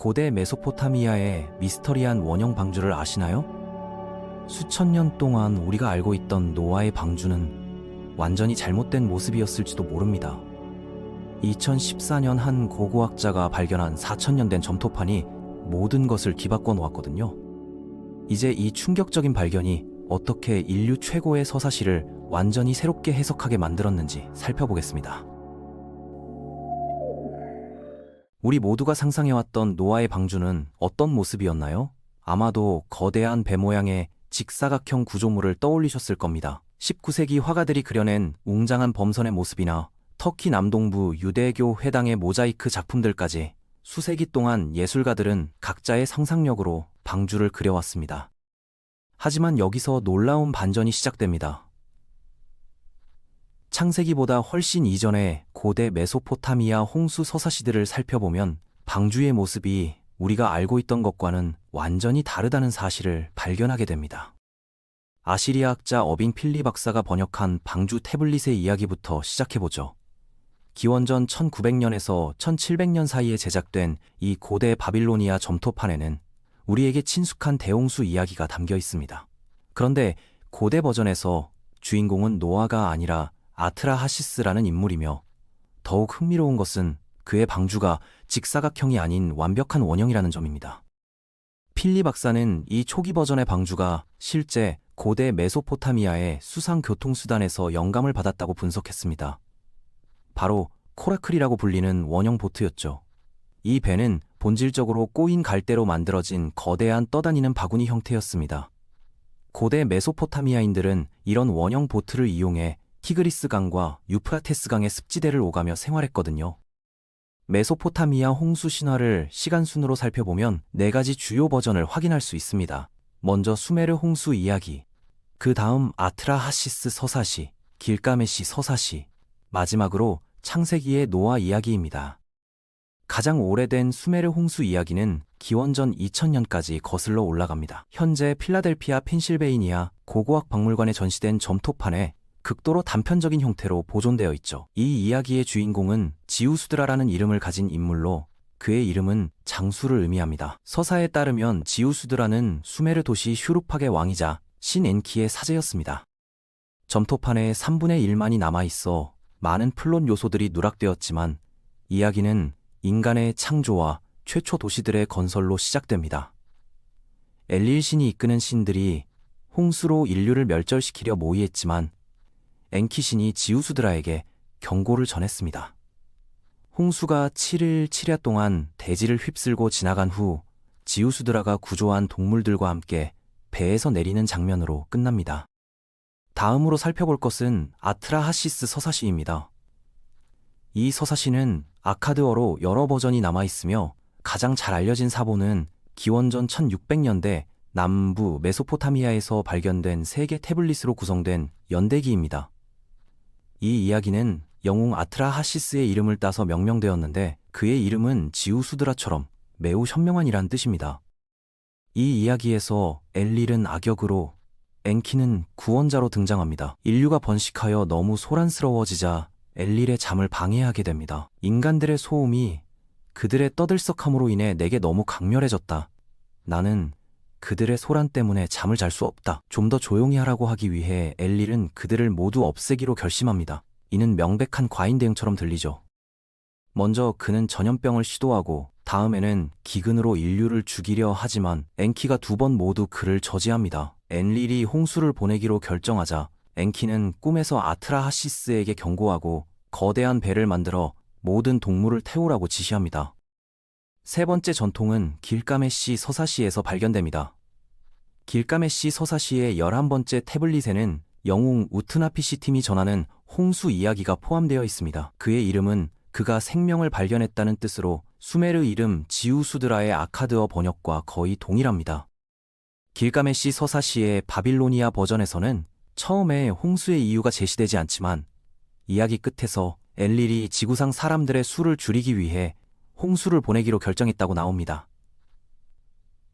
고대 메소포타미아의 미스터리한 원형 방주를 아시나요? 수천 년 동안 우리가 알고 있던 노아의 방주는 완전히 잘못된 모습이었을지도 모릅니다. 2014년 한 고고학자가 발견한 4,000년 된 점토판이 모든 것을 뒤바꿔 놓았거든요. 이제 이 충격적인 발견이 어떻게 인류 최고의 서사시를 완전히 새롭게 해석하게 만들었는지 살펴보겠습니다. 우리 모두가 상상해왔던 노아의 방주는 어떤 모습이었나요? 아마도 거대한 배 모양의 직사각형 구조물을 떠올리셨을 겁니다. 19세기 화가들이 그려낸 웅장한 범선의 모습이나 터키 남동부 유대교 회당의 모자이크 작품들까지 수세기 동안 예술가들은 각자의 상상력으로 방주를 그려왔습니다. 하지만 여기서 놀라운 반전이 시작됩니다. 창세기보다 훨씬 이전의 고대 메소포타미아 홍수 서사시들을 살펴보면 방주의 모습이 우리가 알고 있던 것과는 완전히 다르다는 사실을 발견하게 됩니다. 아시리아학자 어빙 필리 박사가 번역한 방주 태블릿의 이야기부터 시작해보죠. 기원전 1900년에서 1700년 사이에 제작된 이 고대 바빌로니아 점토판에는 우리에게 친숙한 대홍수 이야기가 담겨 있습니다. 그런데 고대 버전에서 주인공은 노아가 아니라 아트라하시스라는 인물이며, 더욱 흥미로운 것은 그의 방주가 직사각형이 아닌 완벽한 원형이라는 점입니다. 필리 박사는 이 초기 버전의 방주가 실제 고대 메소포타미아의 수상 교통수단에서 영감을 받았다고 분석했습니다. 바로 코라클이라고 불리는 원형 보트였죠. 이 배는 본질적으로 꼬인 갈대로 만들어진 거대한 떠다니는 바구니 형태였습니다. 고대 메소포타미아인들은 이런 원형 보트를 이용해 티그리스 강과 유프라테스 강의 습지대를 오가며 생활했거든요. 메소포타미아 홍수 신화를 시간순으로 살펴보면 4가지 주요 버전을 확인할 수 있습니다. 먼저 수메르 홍수 이야기, 그 다음 아트라하시스 서사시, 길가메시 서사시, 마지막으로 창세기의 노아 이야기입니다. 가장 오래된 수메르 홍수 이야기는 기원전 2000년까지 거슬러 올라갑니다. 현재 필라델피아 펜실베이니아 고고학 박물관에 전시된 점토판에 극도로 단편적인 형태로 보존되어 있죠. 이 이야기의 주인공은 지우스드라라는 이름을 가진 인물로, 그의 이름은 장수를 의미합니다. 서사에 따르면 지우스드라는 수메르 도시 슈루팍의 왕이자 신 엔키의 사제였습니다. 점토판에 3분의 1만이 남아있어 많은 플롯 요소들이 누락되었지만 이야기는 인간의 창조와 최초 도시들의 건설로 시작됩니다. 엘릴 신이 이끄는 신들이 홍수로 인류를 멸절시키려 모의했지만 엔키 신이 지우스드라에게 경고를 전했습니다. 홍수가 7일 7야 동안 대지를 휩쓸고 지나간 후 지우스드라가 구조한 동물들과 함께 배에서 내리는 장면으로 끝납니다. 다음으로 살펴볼 것은 아트라하시스 서사시입니다. 이 서사시는 아카드어로 여러 버전이 남아있으며 가장 잘 알려진 사본은 기원전 1600년대 남부 메소포타미아에서 발견된 3개 태블릿으로 구성된 연대기입니다. 이 이야기는 영웅 아트라하시스의 이름을 따서 명명되었는데 그의 이름은 지우스드라처럼 매우 현명한이란 뜻입니다. 이 이야기에서 엘릴은 악역으로, 엔키는 구원자로 등장합니다. 인류가 번식하여 너무 소란스러워지자 엘릴의 잠을 방해하게 됩니다. 인간들의 소음이 그들의 떠들썩함으로 인해 내게 너무 강렬해졌다. 나는 그들의 소란 때문에 잠을 잘 수 없다. 좀 더 조용히 하라고 하기 위해 엘릴은 그들을 모두 없애기로 결심합니다. 이는 명백한 과잉 대응처럼 들리죠. 먼저 그는 전염병을 시도하고 다음에는 기근으로 인류를 죽이려 하지만 엔키가 2번 모두 그를 저지합니다. 엘릴이 홍수를 보내기로 결정하자 엔키는 꿈에서 아트라하시스에게 경고하고 거대한 배를 만들어 모든 동물을 태우라고 지시합니다. 세 번째 전통은 길가메시 서사시에서 발견됩니다. 길가메시 서사시의 11번째 태블릿에는 영웅 우트나피시팀이 전하는 홍수 이야기가 포함되어 있습니다. 그의 이름은 그가 생명을 발견했다는 뜻으로 수메르 이름 지우스드라의 아카드어 번역과 거의 동일합니다. 길가메시 서사시의 바빌로니아 버전에서는 처음에 홍수의 이유가 제시되지 않지만 이야기 끝에서 엘릴이 지구상 사람들의 수를 줄이기 위해 홍수를 보내기로 결정했다고 나옵니다.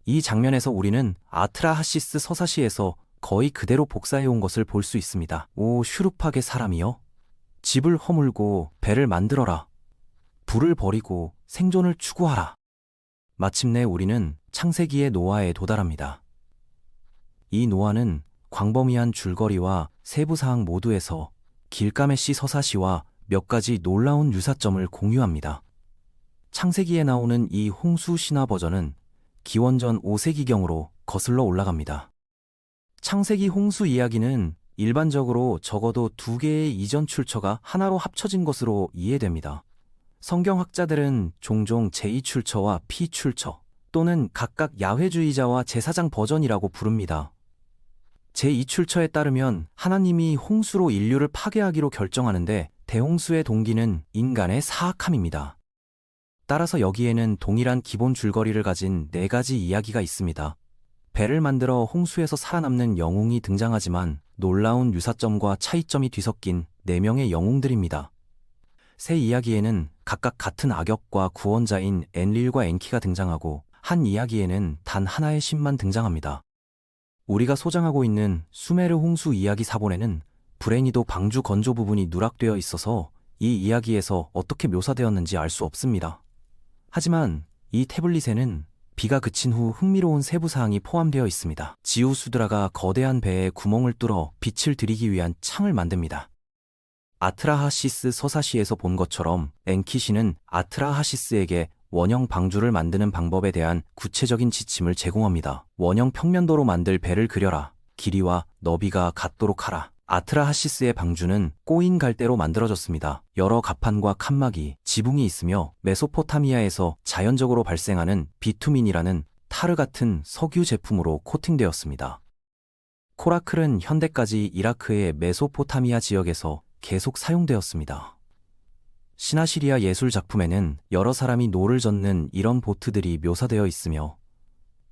이 장면에서 우리는 아트라하시스 서사시에서 거의 그대로 복사해온 것을 볼 수 있습니다. 오 슈루팍의 사람이여, 집을 허물고 배를 만들어라. 불을 버리고 생존을 추구하라. 마침내 우리는 창세기의 노화에 도달합니다. 이 노화는 광범위한 줄거리와 세부사항 모두에서 길가메시 서사시와 몇 가지 놀라운 유사점을 공유합니다. 창세기에 나오는 이 홍수 신화 버전은 기원전 5세기경으로 거슬러 올라갑니다. 창세기 홍수 이야기는 일반적으로 적어도 두 개의 이전 출처가 하나로 합쳐진 것으로 이해됩니다. 성경학자들은 종종 제2출처와 P출처 또는 각각 야훼주의자와 제사장 버전이라고 부릅니다. 제2출처에 따르면 하나님이 홍수로 인류를 파괴하기로 결정하는데 대홍수의 동기는 인간의 사악함입니다. 따라서 여기에는 동일한 기본 줄거리를 가진 네 가지 이야기가 있습니다. 배를 만들어 홍수에서 살아남는 영웅이 등장하지만 놀라운 유사점과 차이점이 뒤섞인 네 명의 영웅들입니다. 세 이야기에는 각각 같은 악역과 구원자인 엔릴과 엔키가 등장하고 한 이야기에는 단 하나의 신만 등장합니다. 우리가 소장하고 있는 수메르 홍수 이야기 사본에는 불행히도 방주 건조 부분이 누락되어 있어서 이 이야기에서 어떻게 묘사되었는지 알 수 없습니다. 하지만 이 태블릿에는 비가 그친 후 흥미로운 세부사항이 포함되어 있습니다. 지우수드라가 거대한 배에 구멍을 뚫어 빛을 들이기 위한 창을 만듭니다. 아트라하시스 서사시에서 본 것처럼 엔키시는 아트라하시스에게 원형 방주를 만드는 방법에 대한 구체적인 지침을 제공합니다. 원형 평면도로 만들 배를 그려라. 길이와 너비가 같도록 하라. 아트라하시스의 방주는 꼬인 갈대로 만들어졌습니다. 여러 가판과 칸막이, 지붕이 있으며 메소포타미아에서 자연적으로 발생하는 비투민이라는 타르 같은 석유 제품으로 코팅되었습니다. 코라클은 현대까지 이라크의 메소포타미아 지역에서 계속 사용되었습니다. 시나시리아 예술 작품에는 여러 사람이 노를 젓는 이런 보트들이 묘사되어 있으며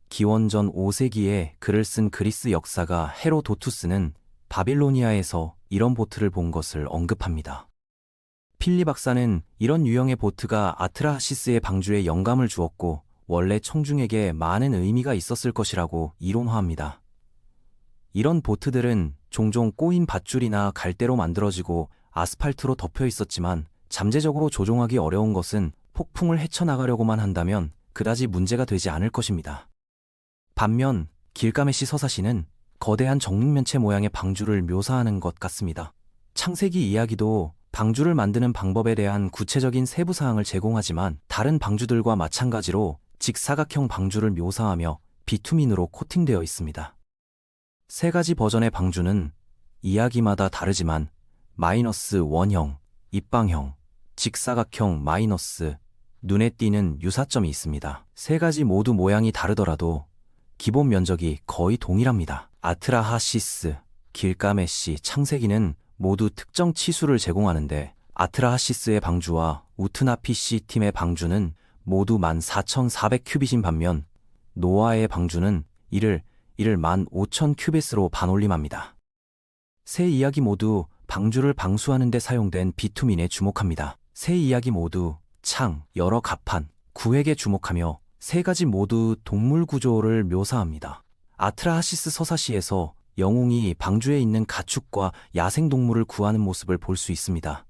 기원전 5세기에 글을 쓴 그리스 역사가 헤로도투스는 바빌로니아에서 이런 보트를 본 것을 언급합니다. 필리 박사는 이런 유형의 보트가 아트라하시스의 방주에 영감을 주었고 원래 청중에게 많은 의미가 있었을 것이라고 이론화합니다. 이런 보트들은 종종 꼬인 밧줄이나 갈대로 만들어지고 아스팔트로 덮여 있었지만 잠재적으로 조종하기 어려운 것은 폭풍을 헤쳐나가려고만 한다면 그다지 문제가 되지 않을 것입니다. 반면 길가메시 서사시는 거대한 정육면체 모양의 방주를 묘사하는 것 같습니다. 창세기 이야기도 방주를 만드는 방법에 대한 구체적인 세부사항을 제공하지만 다른 방주들과 마찬가지로 직사각형 방주를 묘사하며 비투민으로 코팅되어 있습니다. 세 가지 버전의 방주는 이야기마다 다르지만 마이너스 원형, 입방형, 직사각형 마이너스, 눈에 띄는 유사점이 있습니다. 세 가지 모두 모양이 다르더라도 기본 면적이 거의 동일합니다. 아트라하시스, 길가메시, 창세기는 모두 특정 치수를 제공하는데 아트라하시스의 방주와 우트나피시 팀의 방주는 모두 14,400큐빗인 반면 노아의 방주는 이를 15,000큐빗으로 반올림합니다. 세 이야기 모두 방주를 방수하는 데 사용된 비투민에 주목합니다. 세 이야기 모두 창, 여러 가판, 구획에 주목하며 세 가지 모두 동물 구조를 묘사합니다. 아트라하시스 서사시에서 영웅이 방주에 있는 가축과 야생동물을 구하는 모습을 볼 수 있습니다.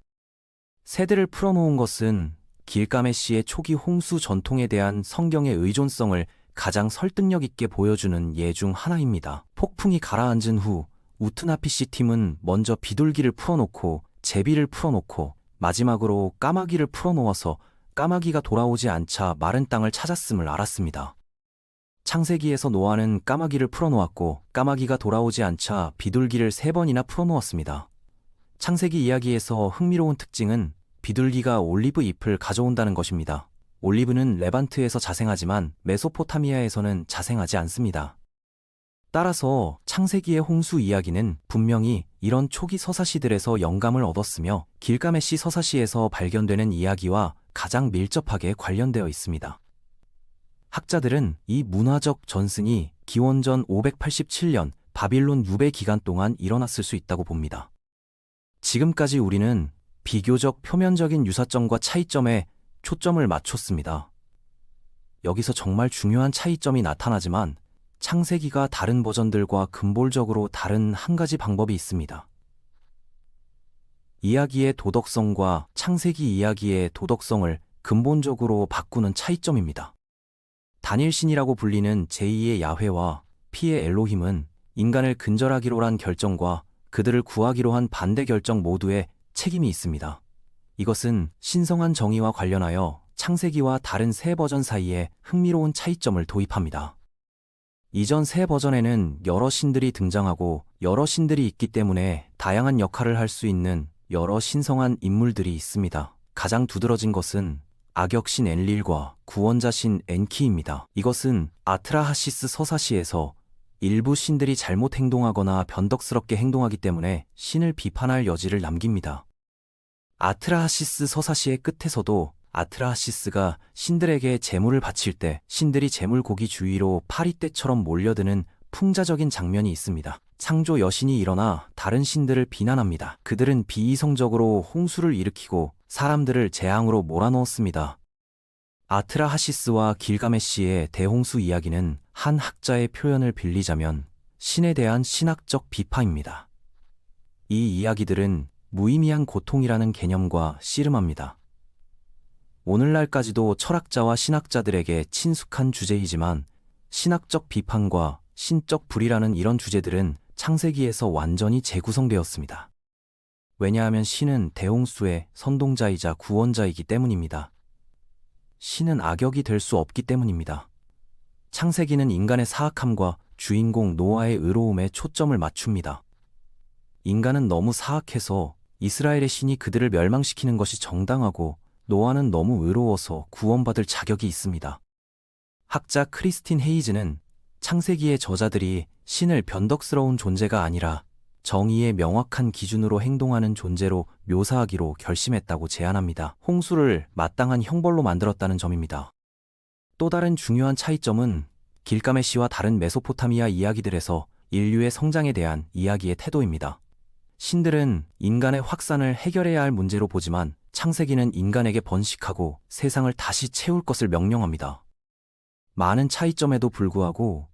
세대를 풀어놓은 것은 길가메시의 초기 홍수 전통에 대한 성경의 의존성을 가장 설득력 있게 보여주는 예 중 하나입니다. 폭풍이 가라앉은 후 우트나피시 팀은 먼저 비둘기를 풀어놓고 제비를 풀어놓고 마지막으로 까마귀를 풀어놓아서 까마귀가 돌아오지 않자 마른 땅을 찾았음을 알았습니다. 창세기에서 노아는 까마귀를 풀어놓았고 까마귀가 돌아오지 않자 비둘기를 3번이나 풀어놓았습니다. 창세기 이야기에서 흥미로운 특징은 비둘기가 올리브 잎을 가져온다는 것입니다. 올리브는 레반트에서 자생하지만 메소포타미아에서는 자생하지 않습니다. 따라서 창세기의 홍수 이야기는 분명히 이런 초기 서사시들에서 영감을 얻었으며 길가메시 서사시에서 발견되는 이야기와 가장 밀접하게 관련되어 있습니다. 학자들은 이 문화적 전승이 기원전 587년 바빌론 유배 기간 동안 일어났을 수 있다고 봅니다. 지금까지 우리는 비교적 표면적인 유사점과 차이점에 초점을 맞췄습니다. 여기서 정말 중요한 차이점이 나타나지만 창세기가 다른 버전들과 근본적으로 다른 한 가지 방법이 있습니다. 이야기의 도덕성과 창세기 이야기의 도덕성을 근본적으로 바꾸는 차이점입니다. 단일신이라고 불리는 제2의 야훼와 피의 엘로힘은 인간을 근절하기로 한 결정과 그들을 구하기로 한 반대 결정 모두에 책임이 있습니다. 이것은 신성한 정의와 관련하여 창세기와 다른 세 버전 사이에 흥미로운 차이점을 도입합니다. 이전 세 버전에는 여러 신들이 등장하고 여러 신들이 있기 때문에 다양한 역할을 할 수 있는 여러 신성한 인물들이 있습니다. 가장 두드러진 것은 악역신 엔릴과 구원자신 엔키입니다. 이것은 아트라하시스 서사시에서 일부 신들이 잘못 행동하거나 변덕스럽게 행동하기 때문에 신을 비판할 여지를 남깁니다. 아트라하시스 서사시의 끝에서도 아트라하시스가 신들에게 제물을 바칠 때 신들이 제물 고기 주위로 파리떼처럼 몰려드는 풍자적인 장면이 있습니다. 창조 여신이 일어나 다른 신들을 비난합니다. 그들은 비이성적으로 홍수를 일으키고 사람들을 재앙으로 몰아넣었습니다. 아트라하시스와 길가메시의 대홍수 이야기는 한 학자의 표현을 빌리자면 신에 대한 신학적 비판입니다. 이 이야기들은 무의미한 고통이라는 개념과 씨름합니다. 오늘날까지도 철학자와 신학자들에게 친숙한 주제이지만 신학적 비판과 신적 불이라는 이런 주제들은 창세기에서 완전히 재구성되었습니다. 왜냐하면 신은 대홍수의 선동자이자 구원자이기 때문입니다. 신은 악역이 될 수 없기 때문입니다. 창세기는 인간의 사악함과 주인공 노아의 의로움에 초점을 맞춥니다. 인간은 너무 사악해서 이스라엘의 신이 그들을 멸망시키는 것이 정당하고 노아는 너무 의로워서 구원받을 자격이 있습니다. 학자 크리스틴 헤이즈는 창세기의 저자들이 신을 변덕스러운 존재가 아니라 정의의 명확한 기준으로 행동하는 존재로 묘사하기로 결심했다고 제안합니다. 홍수를 마땅한 형벌로 만들었다는 점입니다. 또 다른 중요한 차이점은 길가메시와 다른 메소포타미아 이야기들에서 인류의 성장에 대한 이야기의 태도입니다. 신들은 인간의 확산을 해결해야 할 문제로 보지만 창세기는 인간에게 번식하고 세상을 다시 채울 것을 명령합니다. 많은 차이점에도 불구하고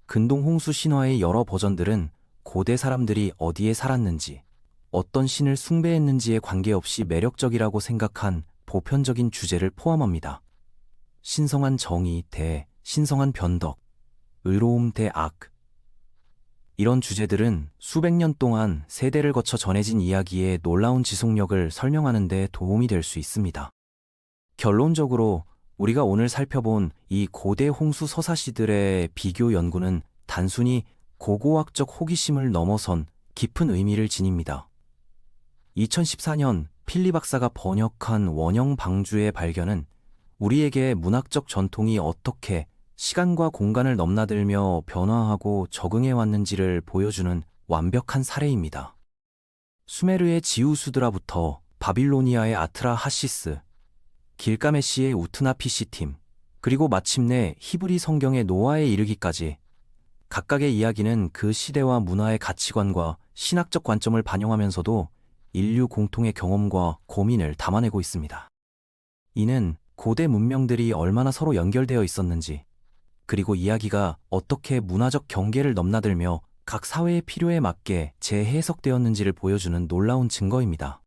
근동 홍수 신화의 여러 버전들은 고대 사람들이 어디에 살았는지, 어떤 신을 숭배했는지에 관계없이 매력적이라고 생각한 보편적인 주제를 포함합니다. 신성한 정의 대 신성한 변덕, 의로움 대 악. 이런 주제들은 수백 년 동안 세대를 거쳐 전해진 이야기의 놀라운 지속력을 설명하는 데 도움이 될 수 있습니다. 결론적으로 우리가 오늘 살펴본 이 고대 홍수 서사시들의 비교 연구는 단순히 고고학적 호기심을 넘어선 깊은 의미를 지닙니다. 2014년 필리 박사가 번역한 원형 방주의 발견은 우리에게 문학적 전통이 어떻게 시간과 공간을 넘나들며 변화하고 적응해 왔는지를 보여주는 완벽한 사례입니다. 수메르의 지우수드라부터 바빌로니아의 아트라하시스, 길가메시의 우트나피시팀, 그리고 마침내 히브리 성경의 노아에 이르기까지 각각의 이야기는 그 시대와 문화의 가치관과 신학적 관점을 반영하면서도 인류 공통의 경험과 고민을 담아내고 있습니다. 이는 고대 문명들이 얼마나 서로 연결되어 있었는지, 그리고 이야기가 어떻게 문화적 경계를 넘나들며 각 사회의 필요에 맞게 재해석되었는지를 보여주는 놀라운 증거입니다.